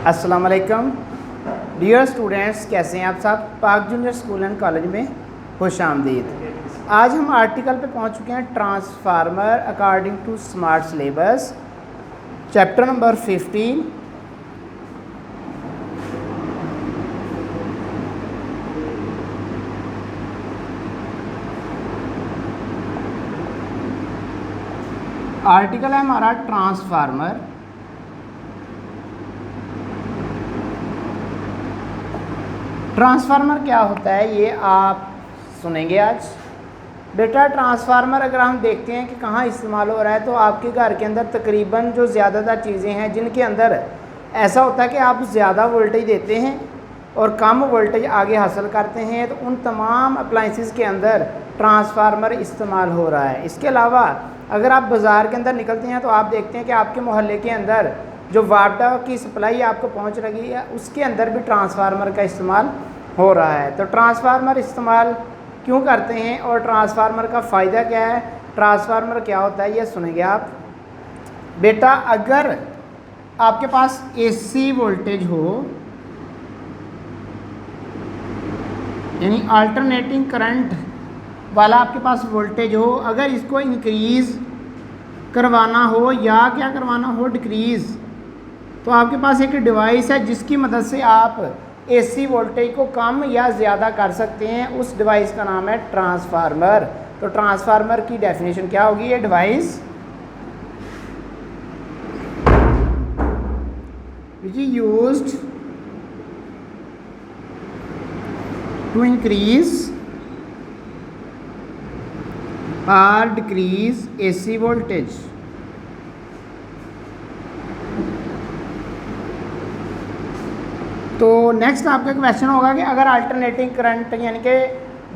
अस्सलाम वालेकुम dear students, कैसे हैं आप सब। पाक जूनियर स्कूल एंड कॉलेज में खुश आमदीद। आज हम आर्टिकल पे पहुंच चुके हैं transformer according to smart syllabus, chapter number 15। Article है हमारा ट्रांसफार्मर। ट्रांसफार्मर क्या होता है ये आप सुनेंगे आज। बेटा ट्रांसफार्मर अगर हम देखते हैं कि कहाँ इस्तेमाल हो रहा है, तो आपके घर के अंदर तकरीबन जो ज़्यादातर चीज़ें हैं जिनके अंदर ऐसा होता है कि आप ज़्यादा वोल्टेज देते हैं और कम वोल्टेज आगे हासिल करते हैं, तो उन तमाम अप्लाइंसेस के अंदर ट्रांसफार्मर इस्तेमाल हो रहा है। इसके अलावा अगर आप बाज़ार के अंदर निकलते हैं तो आप देखते हैं कि आपके मोहल्ले के अंदर जो वाटर की सप्लाई आपको पहुंच रही है उसके अंदर भी ट्रांसफार्मर का इस्तेमाल हो रहा है। तो ट्रांसफार्मर इस्तेमाल क्यों करते हैं और ट्रांसफार्मर का फ़ायदा क्या है, ट्रांसफार्मर क्या होता है, ये सुनेंगे आप। बेटा अगर आपके पास एसी वोल्टेज हो, यानी अल्टरनेटिंग करंट वाला आपके पास वोल्टेज हो, अगर इसको इंक्रीज़ करवाना हो या क्या करवाना हो डिक्रीज़, तो आपके पास एक डिवाइस है जिसकी मदद से आप एसी वोल्टेज को कम या ज़्यादा कर सकते हैं। उस डिवाइस का नाम है ट्रांसफार्मर। तो ट्रांसफार्मर की डेफिनेशन क्या होगी, ये device which is used to increase और डिक्रीज एसी वोल्टेज। तो नेक्स्ट आपका क्वेश्चन होगा कि अगर अल्टरनेटिंग करंट यानी कि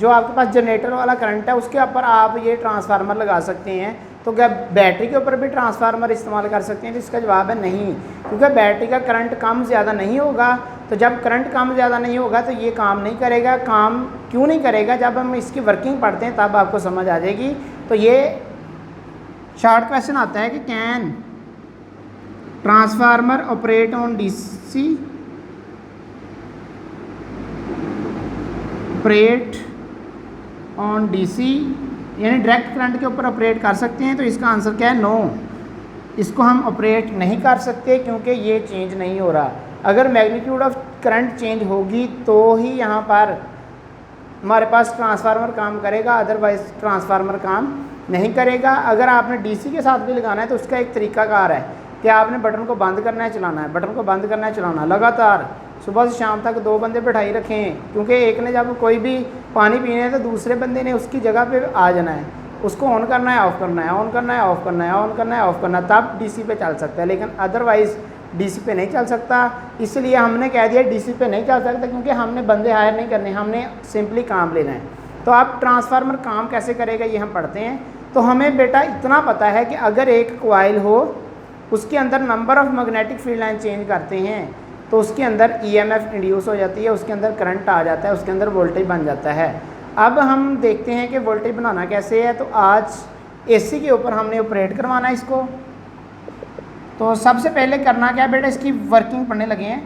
जो आपके पास जनरेटर वाला करंट है उसके ऊपर आप ये ट्रांसफार्मर लगा सकते हैं, तो क्या बैटरी के ऊपर भी ट्रांसफार्मर इस्तेमाल कर सकते हैं? तो इसका जवाब है नहीं, क्योंकि बैटरी का करंट कम ज़्यादा नहीं होगा। तो जब करंट कम ज़्यादा नहीं होगा तो ये काम नहीं करेगा। काम क्यों नहीं करेगा, जब हम इसकी वर्किंग पढ़ते हैं तब आपको समझ आ जाएगी। तो ये शॉर्ट क्वेश्चन आता है कि can transformer operate on DC, operate on DC यानी डायरेक्ट करंट के ऊपर ऑपरेट कर सकते हैं? तो इसका आंसर क्या है, नो, इसको हम ऑपरेट नहीं कर सकते क्योंकि ये चेंज नहीं हो रहा। अगर मैग्नीट्यूड ऑफ करंट चेंज होगी तो ही यहाँ पर हमारे पास ट्रांसफार्मर काम करेगा, अदरवाइज ट्रांसफार्मर काम नहीं करेगा। अगर आपने डीसी के साथ भी लगाना है तो उसका एक तरीकाकार है कि आपने बटन को बंद करना है, चलाना है, बटन को बंद करना है, चलाना, लगातार सुबह से शाम तक 2 बंदे बैठाई रखें, क्योंकि एक ने जब कोई भी पानी पीना है तो दूसरे बंदे ने उसकी जगह पे आ जाना है, उसको ऑन करना है, ऑफ़ करना है, ऑन करना है, ऑफ़ करना है, ऑन करना है, ऑफ़ करना है, तब डीसी पे चल सकता है, लेकिन अदरवाइज़ डीसी पे नहीं चल सकता। इसलिए हमने कह दिया डीसी पे नहीं चल सकता, क्योंकि हमने बंदे हायर नहीं करने, हमने सिंपली काम लेना है। तो अब ट्रांसफार्मर काम कैसे करेगा ये हम पढ़ते हैं। तो हमें बेटा इतना पता है कि अगर एक कॉइल हो उसके अंदर number of magnetic field line change करते हैं तो उसके अंदर ईएमएफ इंड्यूस हो जाती है, उसके अंदर करंट आ जाता है, उसके अंदर वोल्टेज बन जाता है। अब हम देखते हैं कि वोल्टेज बनाना कैसे है। तो आज एसी के ऊपर हमने ऑपरेट करवाना है इसको। तो सबसे पहले करना क्या है बेटा, इसकी वर्किंग पढ़ने लगे हैं।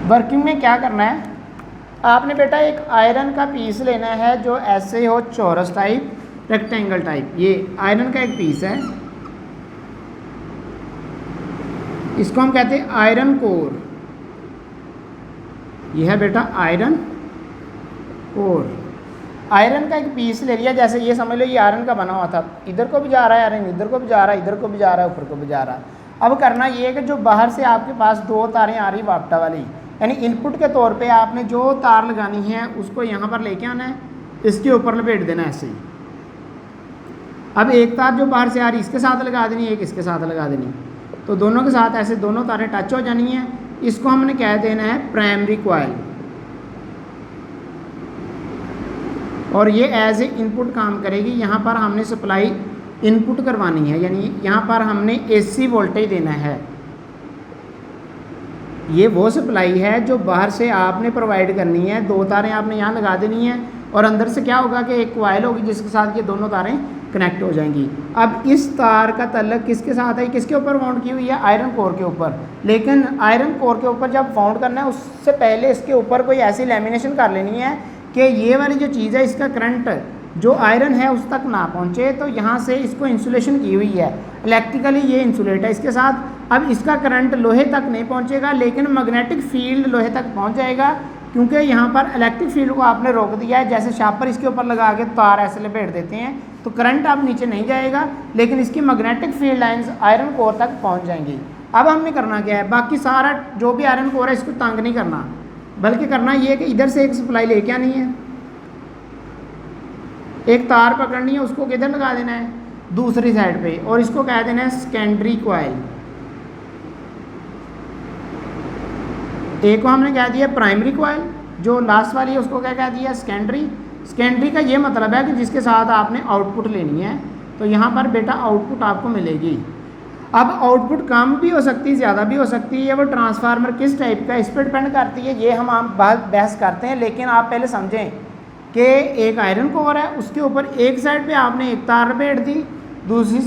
वर्किंग में क्या करना है, आपने बेटा एक आयरन का पीस लेना है जो ऐसे हो, चौरस टाइप, रेक्टेंगल टाइप। ये आयरन का एक पीस है, इसको हम कहते हैं आयरन कोर। यह है बेटा आयरन कोर। आयरन का एक पीस ले लिया, जैसे ये समझ लो ये आयरन का बना हुआ था, इधर को भी जा रहा है आयरन, इधर को भी जा रहा है, इधर को भी जा रहा है, ऊपर को भी जा रहा है। अब करना ये है कि जो बाहर से आपके पास 2 तारें आ रही वापटा वाली, यानी इनपुट के तौर पे आपने जो तार लगानी है उसको यहाँ पर लेके आना है, इसके ऊपर लपेट देना है ऐसे ही। अब एक तार जो बाहर से आ रही इसके साथ लगा देनी, एक इसके साथ लगा देनी, तो दोनों के साथ ऐसे दोनों तारें टच हो जानी हैं। इसको हमने कह देना है प्राइमरी कॉइल, और ये एज ए इनपुट काम करेगी। यहाँ पर हमने सप्लाई इनपुट करवानी है, यानी यहाँ पर हमने एसी वोल्टेज देना है। ये वो सप्लाई है जो बाहर से आपने प्रोवाइड करनी है। 2 तारें आपने यहाँ लगा देनी है और अंदर से क्या होगा कि एक कॉइल होगी जिसके साथ ये दोनों तारें कनेक्ट हो जाएंगी। अब इस तार का तल्लक किसके साथ है, किसके ऊपर वाउंड की हुई है, आयरन कोर के ऊपर। लेकिन आयरन कोर के ऊपर जब वाउंड करना है उससे पहले इसके ऊपर कोई ऐसी लैमिनेशन कर लेनी है कि ये वाली जो चीज़ है इसका करंट जो आयरन है उस तक ना पहुँचे। तो यहाँ से इसको इंसुलेशन की हुई है, इलेक्ट्रिकली ये इंसुलेट है इसके साथ। अब इसका करंट लोहे तक नहीं पहुँचेगा लेकिन मैग्नेटिक फील्ड लोहे तक पहुँच जाएगा, क्योंकि यहाँ पर इलेक्ट्रिक फील्ड को आपने रोक दिया है। जैसे शापर इसके ऊपर लगा के तार ऐसे लपेट देते हैं तो करंट अब नीचे नहीं जाएगा, लेकिन इसकी magnetic field lines iron core तक पहुँच जाएंगी। अब हमने करना क्या है, बाकी सारा जो भी आयरन कोर है इसको तंग नहीं करना, बल्कि करना ये है कि इधर से एक सप्लाई लेके आनी है, एक तार पकड़नी है, उसको किधर लगा देना है, दूसरी साइड पे, और इसको कह देना है सेकेंडरी कॉइल। एक को हमने कह दिया प्राइमरी कॉइल, जो लास्ट वाली है उसको क्या कह दिया, सेकेंडरी। सेकेंडरी का ये मतलब है कि जिसके साथ आपने आउटपुट लेनी है। तो यहाँ पर बेटा आउटपुट आपको मिलेगी। अब आउटपुट कम भी हो सकती है, ज़्यादा भी हो सकती है, वो ट्रांसफार्मर किस टाइप का इस पर डिपेंड करती है, ये हम बहस करते हैं। लेकिन आप पहले समझें कि एक आयरन कोर है, उसके ऊपर एक साइड पे आपने एक तार लपेट दी, दूसरी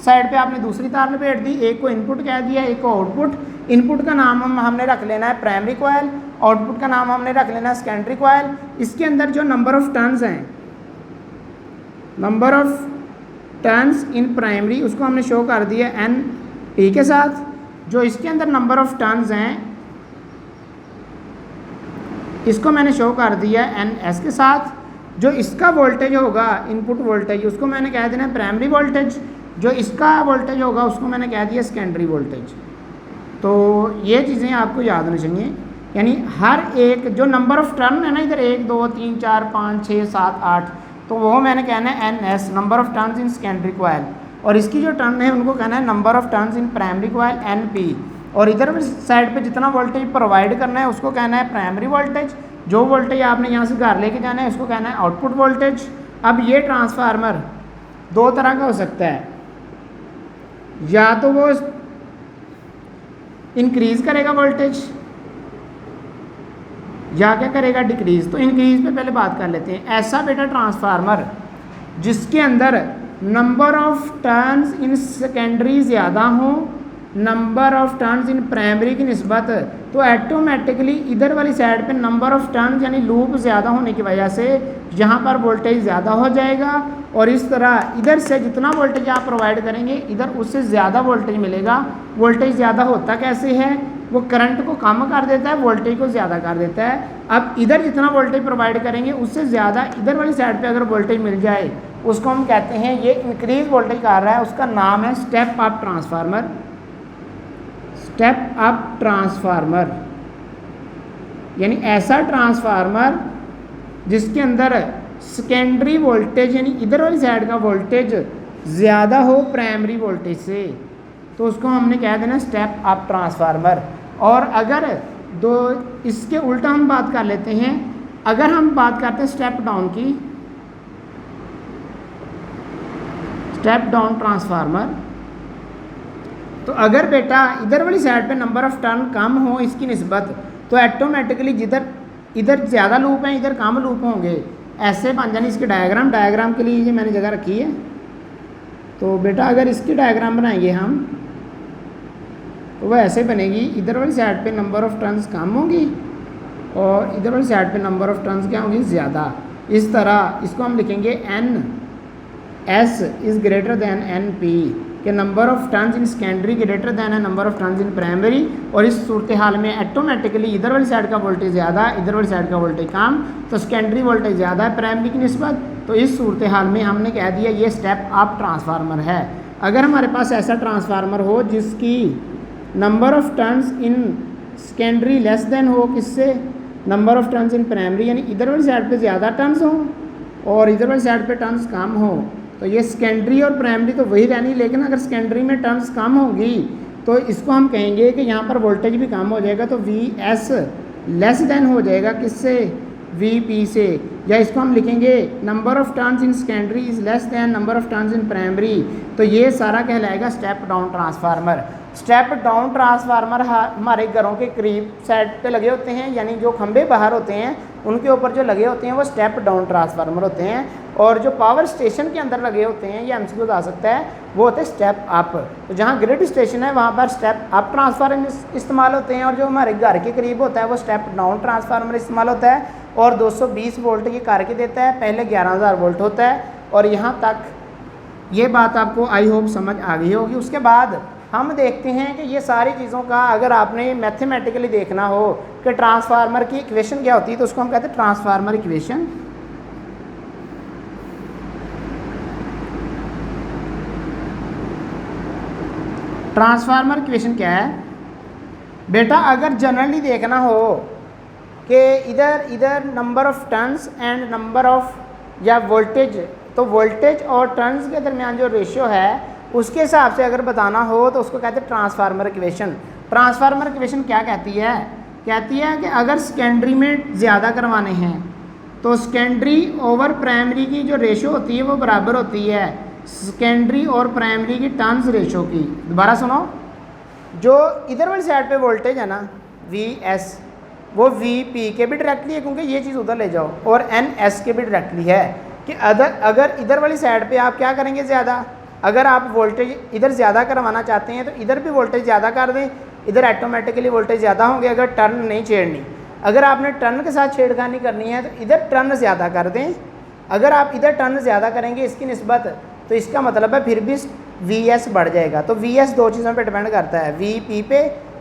साइड पे आपने दूसरी तार लपेट दी, एक को इनपुट कह दिया, एक को आउटपुट। इनपुट का नाम हमने रख लेना है प्राइमरी कॉइल, आउटपुट का नाम हमने रख लेना है सेकेंडरी कॉइल। इसके अंदर जो नंबर ऑफ टर्न्स हैं, number of turns in primary, उसको हमने शो कर दिया एन पी के साथ। जो इसके अंदर नंबर ऑफ टर्न्स हैं इसको मैंने शो कर दिया एन एस के साथ। जो इसका वोल्टेज होगा इनपुट वोल्टेज, उसको मैंने कह देना प्राइमरी वोल्टेज। जो इसका वोल्टेज होगा उसको मैंने कह दिया सेकेंडरी वोल्टेज। तो ये चीज़ें आपको याद होनी चाहिए, यानी हर एक जो नंबर ऑफ टर्न है ना, इधर 1 2 3 4 5 6 7 8, तो वो मैंने कहना है N S, number of turns in secondary coil. और इसकी जो टर्न है उनको कहना है number of turns in primary coil, N P. और इधर साइड पे जितना वोल्टेज प्रोवाइड करना है उसको कहना है प्राइमरी वोल्टेज। जो वोल्टेज आपने यहाँ से घर लेके जाना है उसको कहना है आउटपुट वोल्टेज। अब ये ट्रांसफार्मर दो तरह का हो सकता है, या तो वो इंक्रीज करेगा वोल्टेज, या क्या करेगा, डिक्रीज। तो इंक्रीज पे पहले बात कर लेते हैं। ऐसा बेटा ट्रांसफार्मर जिसके अंदर number of turns in secondary ज़्यादा हो number of turns in primary की निस्बत, तो ऐटोमेटिकली इधर वाली साइड पे नंबर ऑफ टर्न्स यानी लूप ज़्यादा होने की वजह से यहाँ पर वोल्टेज ज़्यादा हो जाएगा। और इस तरह इधर से जितना वोल्टेज आप प्रोवाइड करेंगे इधर उससे ज़्यादा वोल्टेज मिलेगा। वोल्टेज ज़्यादा होता कैसे है, वो करंट को कम कर देता है, वोल्टेज को ज़्यादा कर देता है। अब इधर जितना वोल्टेज प्रोवाइड करेंगे उससे ज़्यादा इधर वाली साइड पे अगर वोल्टेज मिल जाए उसको हम कहते हैं ये इंक्रीज वोल्टेज कर रहा है, उसका नाम है step up transformer. Step up transformer यानी ऐसा ट्रांसफार्मर जिसके अंदर सेकेंडरी वोल्टेज यानी इधर वाली साइड का वोल्टेज ज़्यादा हो प्राइमरी वोल्टेज से, तो उसको हमने कह देना स्टेप अप ट्रांसफार्मर। और अगर दो इसके उल्टा हम बात कर लेते हैं, अगर हम बात करते हैं स्टेप डाउन की, स्टेप डाउन ट्रांसफार्मर, तो अगर बेटा इधर वाली साइड पे नंबर ऑफ टर्न कम हो इसकी निस्बत, तो ऐटोमेटिकली जिधर इधर ज़्यादा लूप हैं इधर कम लूप होंगे, ऐसे बन जाने। इसके डायग्राम के लिए ये मैंने जगह रखी है। तो बेटा अगर इसकी डायग्राम बनाएंगे हम तो वह ऐसे बनेगी, इधर वाली साइड पे नंबर ऑफ टर्न्स कम होंगी और इधर वाली साइड पे नंबर ऑफ टर्न्स क्या होंगी, ज़्यादा। इस तरह इसको हम लिखेंगे N S is greater than N P, कि number of turns in secondary greater than है number of turns in primary. और इस सूरत हाल में ऐटोमेटिकली इधर वाली साइड का वोल्टेज ज़्यादा, इधर वाली साइड का वोल्टेज कम, तो सेकेंडरी वोल्टेज ज़्यादा है प्राइमरी की निस्बत। तो इस सूरत हाल में हमने कह दिया ये स्टेप अप ट्रांसफार्मर है। अगर हमारे पास ऐसा ट्रांसफार्मर हो जिसकी number of turns in secondary less than हो, किससे, number of turns in primary, यानी इधर वाली साइड पे ज़्यादा टर्न्स हो और इधर वाली साइड पे टर्न्स कम हो, तो ये सेकेंडरी और प्राइमरी तो वही रहनी। लेकिन अगर सेकेंडरी में टर्न्स कम होंगी तो इसको हम कहेंगे कि यहाँ पर वोल्टेज भी कम हो जाएगा, तो वी एस लेस देन हो जाएगा किससे, वी पी से। या इसको हम लिखेंगे number of turns in secondary is less than number of turns in primary. तो ये सारा कहलाएगा step down transformer. Step down transformer हमारे घरों के करीब साइड पे लगे होते हैं, यानी जो खंभे बाहर होते हैं उनके ऊपर जो लगे होते हैं वो स्टेप डाउन ट्रांसफार्मर होते हैं। और जो पावर स्टेशन के अंदर लगे होते हैं, ये एमसीक्यू आ सकता है, वो होते हैं स्टेप अप। तो जहाँ ग्रिड स्टेशन है वहाँ पर स्टेप अप ट्रांसफार्मर इस्तेमाल होते हैं, और जो हमारे घर के करीब होता है वो स्टेप डाउन ट्रांसफार्मर इस्तेमाल होता है, और 220 वोल्ट की करके देता है, पहले 11,000 वोल्ट होता है। और यहाँ तक ये बात आपको आई होप समझ आ गई होगी। उसके बाद हम देखते हैं कि ये सारी चीज़ों का अगर आपने मैथमेटिकली देखना हो कि ट्रांसफार्मर की इक्वेशन क्या होती है, तो उसको हम कहते हैं ट्रांसफार्मर इक्वेशन। ट्रांसफार्मर इक्वेशन क्या है बेटा, अगर जनरली देखना हो कि इधर number of turns and number of या वोल्टेज, तो वोल्टेज और टर्न्स के दरमियान जो रेशियो है उसके हिसाब से अगर बताना हो तो उसको कहते हैं ट्रांसफार्मर इक्वेशन। ट्रांसफार्मर इक्वेशन क्या कहती है? कहती है कि अगर सेकेंडरी में ज़्यादा करवाने हैं तो सेकेंडरी ओवर प्राइमरी की जो रेशियो होती है वो बराबर होती है सेकेंडरी और प्राइमरी की टर्न्स रेशियो की। दोबारा सुनो, जो इधर वाली साइड पे वोल्टेज है ना VS, वो VP के भी डायरेक्टली है, क्योंकि ये चीज़ उधर ले जाओ, और NS के भी डायरेक्टली है कि अगर इधर वाली साइड पे आप क्या करेंगे ज़्यादा, अगर आप वोल्टेज इधर ज़्यादा करवाना चाहते हैं तो इधर भी वोल्टेज ज़्यादा कर दें, इधर ऑटोमेटिकली वोल्टेज ज़्यादा होंगे अगर टर्न नहीं छेड़नी। अगर आपने टर्न के साथ छेड़खानी करनी है तो इधर टर्न ज़्यादा कर दें, अगर आप इधर टर्न ज़्यादा करेंगे इसकी निस्बत, तो इसका मतलब है फिर भी VS बढ़ जाएगा। तो VS दो चीज़ों पे डिपेंड करता है, VP पे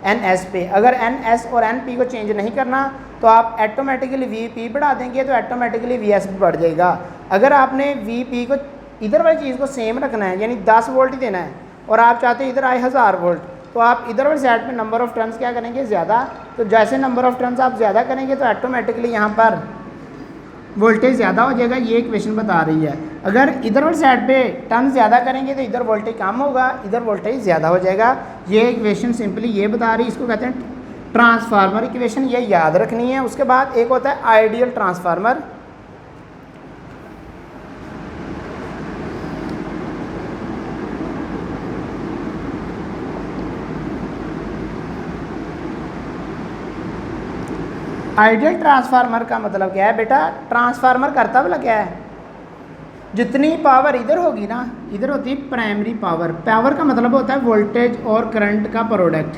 NS पे। अगर NS और NP को चेंज नहीं करना तो आप ऑटोमेटिकली VP बढ़ा देंगे तो ऑटोमेटिकली VS भी बढ़ जाएगा। अगर आपने VP को इधर वाली चीज़ को सेम रखना है, यानी 10 वोल्ट ही देना है, और आप चाहते हैं इधर आए 1000 वोल्ट, तो आप इधर वाली साइड पे नंबर ऑफ़ टर्न्स क्या करेंगे ज़्यादा। तो जैसे नंबर ऑफ़ टर्न्स आप ज़्यादा करेंगे तो ऑटोमेटिकली यहाँ पर वोल्टेज ज़्यादा हो जाएगा। ये इक्वेशन बता रही है। अगर इधर वाली साइड पे टर्न ज़्यादा करेंगे तो इधर वोल्टेज कम होगा, इधर वोल्टेज ज़्यादा हो जाएगा। ये इक्वेशन सिंपली ये बता रही है, इसको कहते हैं ट्रांसफार्मर इक्वेशन, ये याद रखनी है। उसके बाद एक होता है आइडियल ट्रांसफार्मर। आइडियल ट्रांसफार्मर का मतलब क्या है बेटा? ट्रांसफार्मर करता भला क्या है, जितनी पावर इधर होगी ना, इधर होती है प्राइमरी पावर। पावर का मतलब होता है वोल्टेज और करंट का प्रोडक्ट।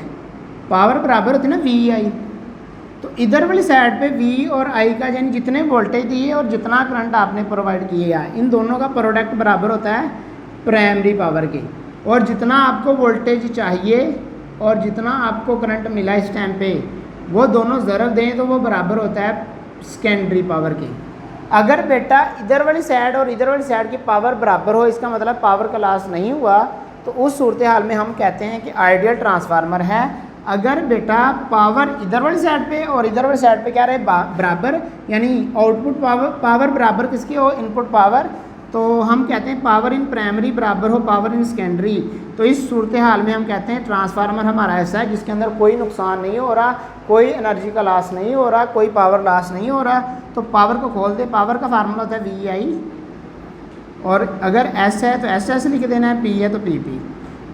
पावर बराबर होती है ना VI, तो इधर वाली साइड पे V और I का यानी जितने वोल्टेज दिए और जितना करंट आपने प्रोवाइड किया है, इन दोनों का प्रोडक्ट बराबर होता है प्राइमरी पावर के। और जितना आपको वोल्टेज चाहिए और जितना आपको करंट मिला इस टाइम पे, वो दोनों ज़रब दें तो वो बराबर होता है सेकेंडरी पावर के। अगर बेटा इधर वाली साइड और इधर वाली साइड की पावर बराबर हो, इसका मतलब पावर का लॉस नहीं हुआ, तो उस सूरत हाल में हम कहते हैं कि आइडियल ट्रांसफार्मर है। अगर बेटा पावर इधर वाली साइड पे और इधर वाली साइड पे क्या रहे बराबर, यानी आउटपुट पावर बराबर किसकी हो, इनपुट पावर, तो हम कहते हैं पावर इन प्राइमरी बराबर हो पावर इन सेकेंडरी। तो इस सूरत हाल में हम कहते हैं ट्रांसफार्मर हमारा ऐसा है जिसके अंदर कोई नुकसान नहीं हो रहा, कोई एनर्जी का लॉस नहीं हो रहा, कोई पावर लॉस नहीं हो रहा। तो पावर को खोल दे, पावर का फार्मूला होता है VI, और अगर S है तो SS लिख देना है, P है तो PP।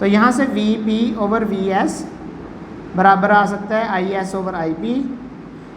तो यहाँ से VP/VS बराबर आ सकता है IS/IP।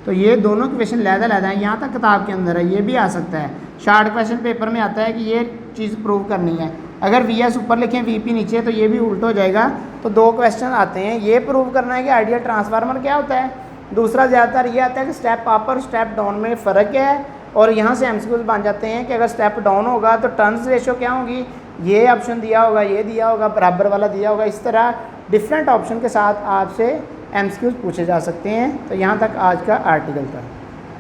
तो ये दोनों क्वेश्चन लहदा है, यहाँ तक किताब के अंदर है, ये भी आ सकता है। शार्ट क्वेश्चन पेपर में आता है कि ये चीज़ प्रूव करनी है। अगर VS ऊपर लिखें VP नीचे तो ये भी उल्टा हो जाएगा। तो दो क्वेश्चन आते हैं, ये प्रूव करना है कि आइडियल ट्रांसफार्मर क्या होता है, दूसरा ज़्यादातर ये आता है कि स्टेप अप और स्टेप डाउन में फ़र्क क्या है। और यहाँ से MCQs बन जाते हैं कि अगर स्टेप डाउन होगा तो टर्न्स रेशियो क्या होगी, ये ऑप्शन दिया होगा, ये दिया होगा, बराबर वाला दिया होगा। इस तरह डिफरेंट ऑप्शन के साथ आपसे MCQs पूछे जा सकते हैं। तो यहाँ तक आज का आर्टिकल था।